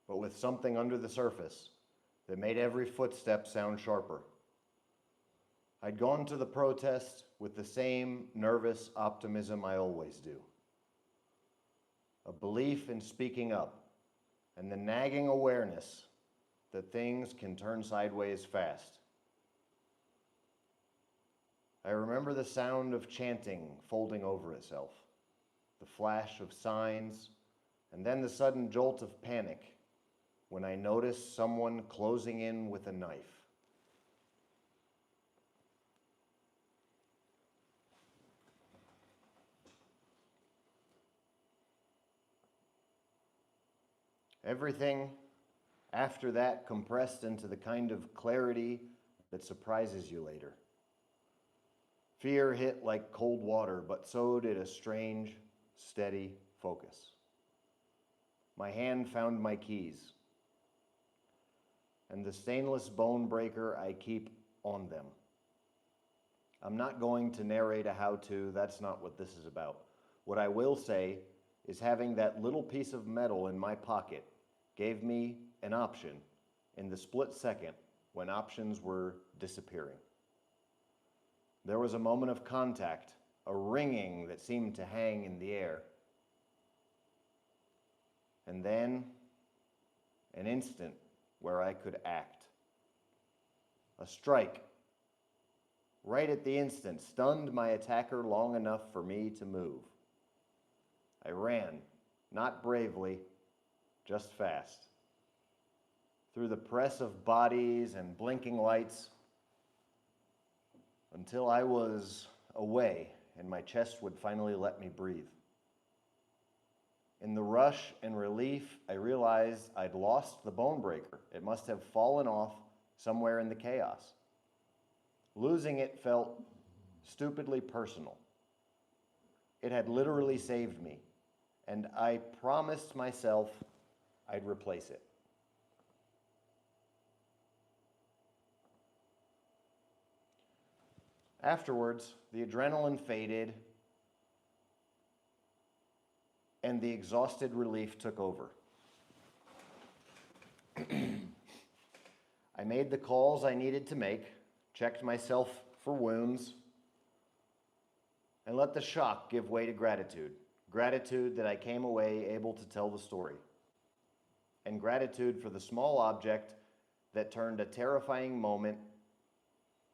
but with something under the surface that made every footstep sound sharper. I'd gone to the protest with the same nervous optimism I always do. A belief in speaking up and the nagging awareness that things can turn sideways fast. I remember the sound of chanting folding over itself, the flash of signs, and then the sudden jolt of panic when I noticed someone closing in with a knife. Everything after that compressed into the kind of clarity that surprises you later. Fear hit like cold water, but so did a strange, steady focus. My hand found my keys and the stainless bone breaker I keep on them. I'm not going to narrate a how-to, that's not what this is about. What I will say is having that little piece of metal in my pocket gave me an option in the split second when options were disappearing. There was a moment of contact, a ringing that seemed to hang in the air. And then an instant where I could act. A strike, right at the instant, stunned my attacker long enough for me to move. I ran, not bravely, just fast. Through the press of bodies and blinking lights, until I was away and my chest would finally let me breathe. In the rush and relief, I realized I'd lost the bone breaker. It must have fallen off somewhere in the chaos. Losing it felt stupidly personal. It had literally saved me, and I promised myself I'd replace it. Afterwards, the adrenaline faded and the exhausted relief took over. I made the calls I needed to make, checked myself for wounds, and let the shock give way to gratitude. Gratitude that I came away able to tell the story. And gratitude for the small object that turned a terrifying moment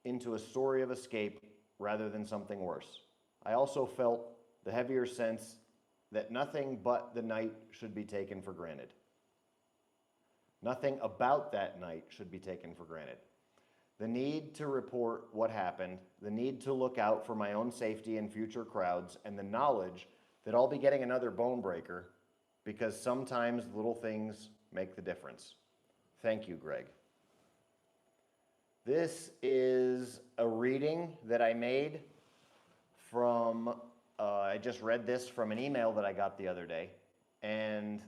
into a story of escape rather than something worse. I also felt the heavier sense that nothing but the night should be taken for granted. Nothing about that night should be taken for granted. The need to report what happened, the need to look out for my own safety in future crowds, and the knowledge that I'll be getting another bone breaker because sometimes little things make the difference. Thank you, Greg. This is a reading that I made from, I just read this from an email that I got the other day, and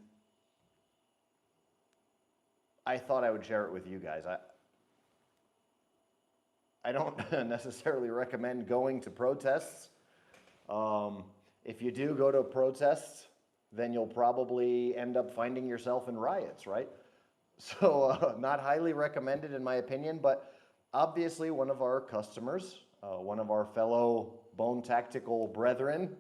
I thought I would share it with you guys. I don't necessarily recommend going to protests. If you do go to protests, then you'll probably end up finding yourself in riots, right? So not highly recommended in my opinion, but obviously one of our customers, one of our fellow bone tactical brethren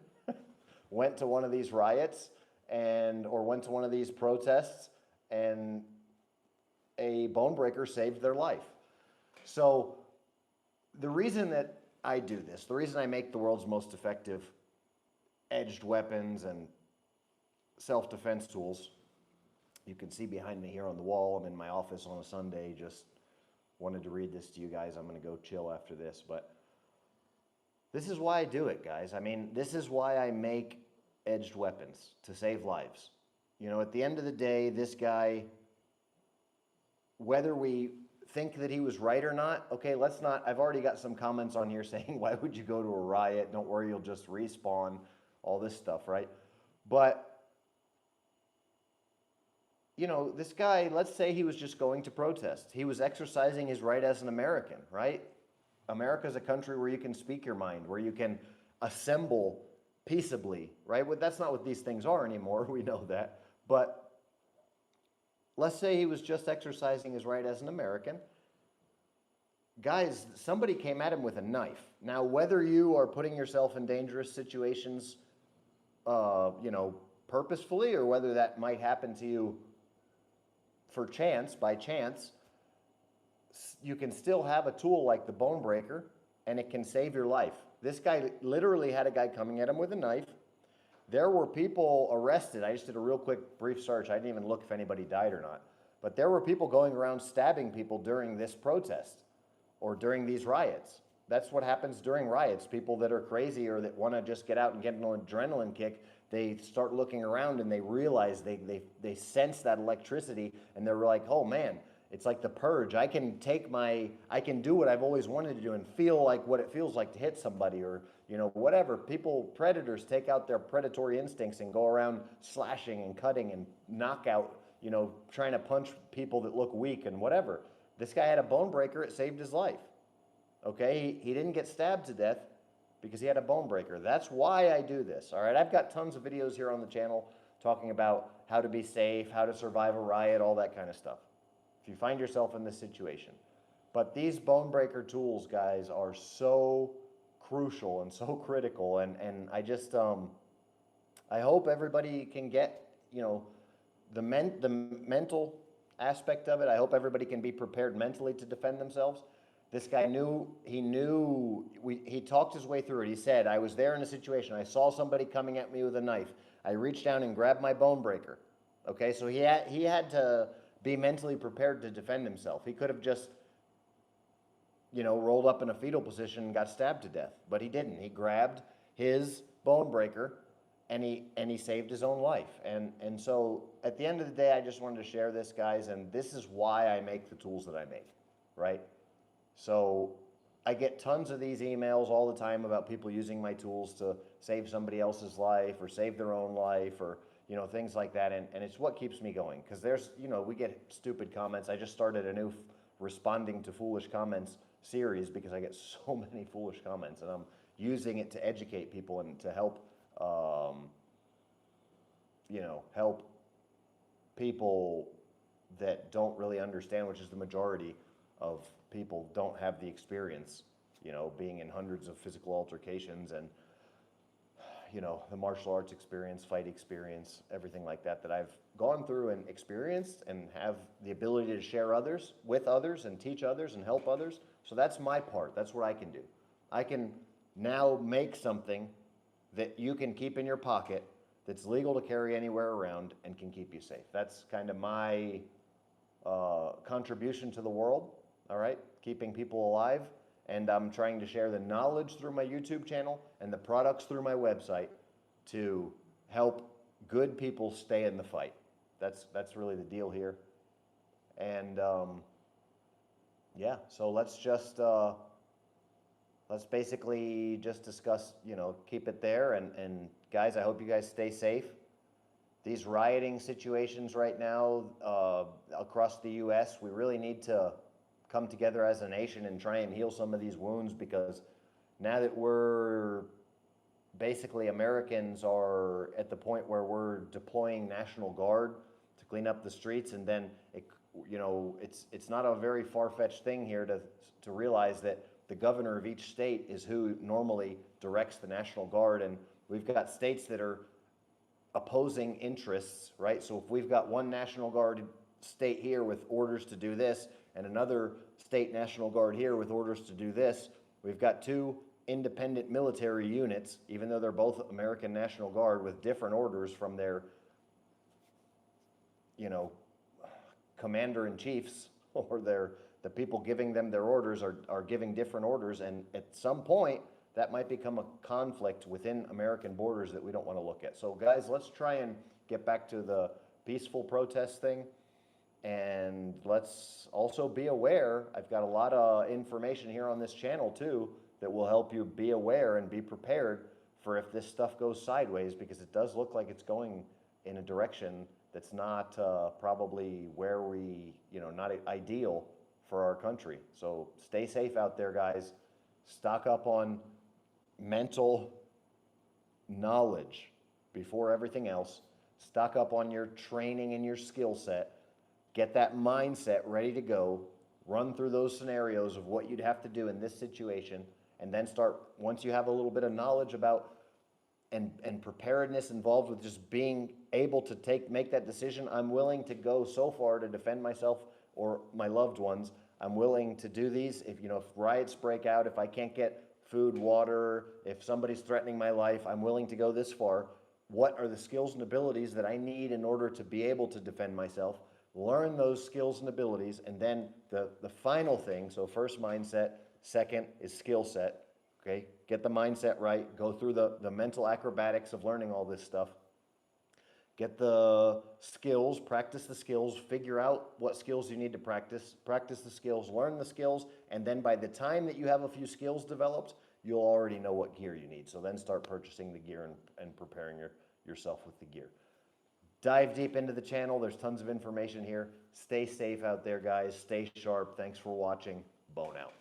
went to one of these riots or went to one of these protests, and a bone breaker saved their life. So the reason that I do this, the reason I make the world's most effective edged weapons and self-defense tools, you can see behind me here on the wall, I'm in my office on a Sunday, just wanted to read this to you guys. I'm going to go chill after this, but this is why I do it, guys. I mean, this is why I make edged weapons, to save lives. You know, at the end of the day, this guy, whether we think that he was right or not, okay, let's not, I've already got some comments on here saying, why would you go to a riot? Don't worry, you'll just respawn, all this stuff, right? But you know, this guy, let's say he was just going to protest. He was exercising his right as an American, right? America's a country where you can speak your mind, where you can assemble peaceably, right? Well, that's not what these things are anymore, we know that. But let's say he was just exercising his right as an American. Guys, somebody came at him with a knife. Now, whether you are putting yourself in dangerous situations, purposefully, or whether that might happen to you by chance, you can still have a tool like the bone breaker, and it can save your life. This guy literally had a guy coming at him with a knife. There were people arrested. I just did a real quick, brief search. I didn't even look if anybody died or not. But there were people going around stabbing people during this protest or during these riots. That's what happens during riots. People that are crazy or that want to just get out and get an adrenaline kick, they start looking around and they realize they sense that electricity, and they're like, oh man, it's like the purge. I can do what I've always wanted to do and feel like what it feels like to hit somebody, or whatever. Predators take out their predatory instincts and go around slashing and cutting and knock out, trying to punch people that look weak and whatever. This guy had a bone breaker, it saved his life. Okay, he didn't get stabbed to death because he had a bone breaker. That's why I do this, all right? I've got tons of videos here on the channel talking about how to be safe, how to survive a riot, all that kind of stuff, if you find yourself in this situation. But these bone breaker tools, guys, are so crucial and so critical, and I just, I hope everybody can get, the mental aspect of it. I hope everybody can be prepared mentally to defend themselves. This guy he talked his way through it. He said, I was there in a situation. I saw somebody coming at me with a knife. I reached down and grabbed my bone breaker. Okay, so he had to be mentally prepared to defend himself. He could have just, rolled up in a fetal position and got stabbed to death, but he didn't. He grabbed his bone breaker and he saved his own life. And so at the end of the day, I just wanted to share this, guys, and this is why I make the tools that I make, right? So I get tons of these emails all the time about people using my tools to save somebody else's life or save their own life, or things like that, and it's what keeps me going, because there's, we get stupid comments. I just started a new responding to foolish comments series because I get so many foolish comments, and I'm using it to educate people and to help, help people that don't really understand, which is the majority of people don't have the experience, being in hundreds of physical altercations and, the martial arts experience, fight experience, everything like that I've gone through and experienced, and have the ability to share with others and teach others and help others. So that's my part. That's what I can do. I can now make something that you can keep in your pocket that's legal to carry anywhere around and can keep you safe. That's kind of my contribution to the world, all right? Keeping people alive. And I'm trying to share the knowledge through my YouTube channel and the products through my website to help good people stay in the fight. That's really the deal here. And yeah, so let's basically just discuss, keep it there. And guys, I hope you guys stay safe. These rioting situations right now across the U.S., we really need to come together as a nation and try and heal some of these wounds, because now that we're basically, Americans are at the point where we're deploying National Guard to clean up the streets, and then it's not a very far-fetched thing here to realize that the governor of each state is who normally directs the National Guard, and we've got states that are opposing interests, right? So if we've got one National Guard state here with orders to do this, and another state National Guard here with orders to do this, we've got two independent military units, even though they're both American National Guard, with different orders from their, commander-in-chiefs, or the people giving them their orders are giving different orders, and at some point, that might become a conflict within American borders that we don't want to look at. So guys, let's try and get back to the peaceful protest thing. And let's also be aware, I've got a lot of information here on this channel too that will help you be aware and be prepared for if this stuff goes sideways, because it does look like it's going in a direction that's not probably where not ideal for our country. So stay safe out there, guys. Stock up on mental knowledge before everything else. Stock up on your training and your skill set. get that mindset ready to go, run through those scenarios of what you'd have to do in this situation, and then start, once you have a little bit of knowledge about and preparedness involved with just being able to make that decision. I'm willing to go so far to defend myself or my loved ones. I'm willing to do these. If riots break out, if I can't get food, water, if somebody's threatening my life, I'm willing to go this far. What are the skills and abilities that I need in order to be able to defend myself? Learn those skills and abilities, and then the final thing, so first mindset, second is skill set. Okay, get the mindset right, go through the mental acrobatics of learning all this stuff. Get the skills, practice the skills, figure out what skills you need to practice the skills, learn the skills, and then by the time that you have a few skills developed, you'll already know what gear you need. So then start purchasing the gear and preparing yourself with the gear. Dive deep into the channel. There's tons of information here. Stay safe out there, guys. Stay sharp. Thanks for watching. Bone out.